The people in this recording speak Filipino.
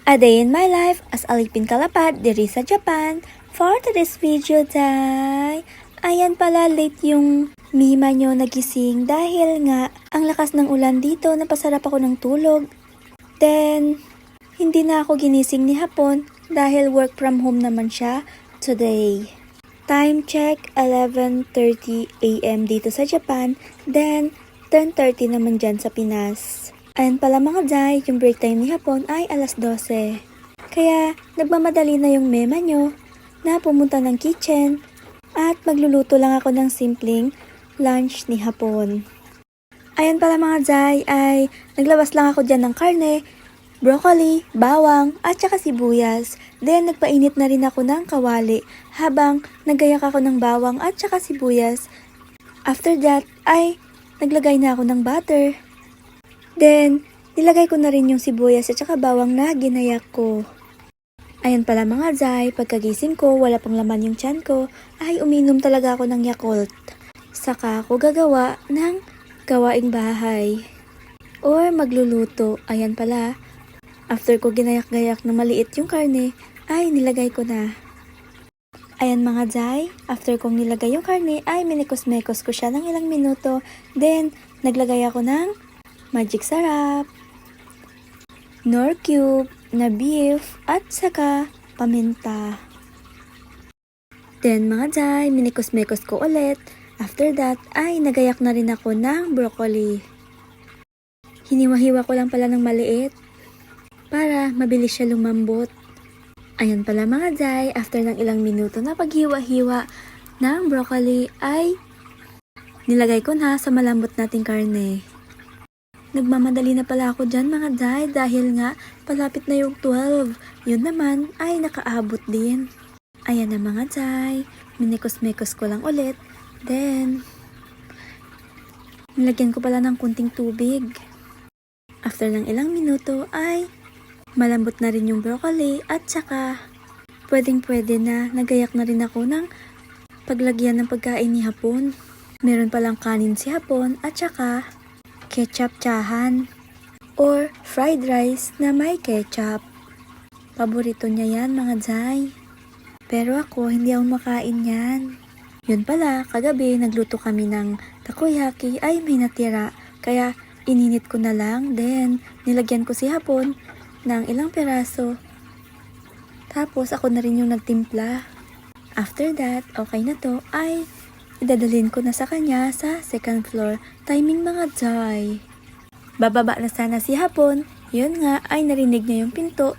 A day in my life as Alipin Kalapad diri sa Japan. For today's video, day, ayan pala late yung mima nyo nagising dahil nga ang lakas ng ulan dito, napasarap ako ng tulog. Then, hindi na ako ginising ni Hapon dahil work from home naman siya today. Time check, 11:30 AM dito sa Japan, then 10:30 naman dyan sa Pinas. Ayan pala mga day, yung break time ni Hapon ay alas 12. Kaya nagmamadali na yung mema nyo na pumunta ng kitchen at magluluto lang ako ng simpleng lunch ni Hapon. Ayan pala mga day, ay naglabas lang ako dyan ng karne, broccoli, bawang at saka sibuyas. Then nagpainit na rin ako ng kawali habang nagayak ako ng bawang at saka sibuyas. After that ay naglagay na ako ng butter. Then, nilagay ko na rin yung sibuyas at saka bawang na ginayak ko. Ayan pala mga day, pagkagising ko, wala pang laman yung tiyan ko, ay uminom talaga ako ng Yakult. Saka ako gagawa ng gawaing bahay. Or magluluto. Ayan pala, after ko ginayak-gayak na maliit yung karne, ay nilagay ko na. Ayan mga day, after kong nilagay yung karne, ay minikos-mekos ko siya ng ilang minuto. Then, naglagay ako ng magic sarap, Knorr cube na beef at saka paminta. Then mga day, minikos-mekos ko ulit. After that ay nagayak na rin ako ng broccoli. Hiniwa-hiwa ko lang pala ng maliit para mabilis siya lumambot. Ayan pala mga day, after ng ilang minuto na paghiwa-hiwa ng broccoli ay nilagay ko na sa malambot nating karne. Nagmamadali na pala ako dyan mga day dahil nga palapit na yung 12. Yun naman ay nakaabot din. Ayan na mga day, minikos-mekos ko lang ulit. Then, nilagyan ko pala ng kunting tubig. After ng ilang minuto ay malambot na rin yung broccoli at saka pwedeng-pwede na nagayak na rin ako ng paglagyan ng pagkain ni Hapon. Meron palang kanin si Hapon at saka ketchup tsahan or fried rice na may ketchup. Paborito niya yan mga day. Pero ako hindi ako makain yan. Yun pala, kagabi nagluto kami ng takoyaki ay may natira. Kaya ininit ko na lang. Then nilagyan ko si Hapon ng ilang peraso. Tapos ako na rin yung nagtimpla. After that, okay na to ay idadalhin ko na sa kanya sa second floor. Timing mga day. Bababa na sana si Hapon. Yun nga ay narinig niya yung pinto.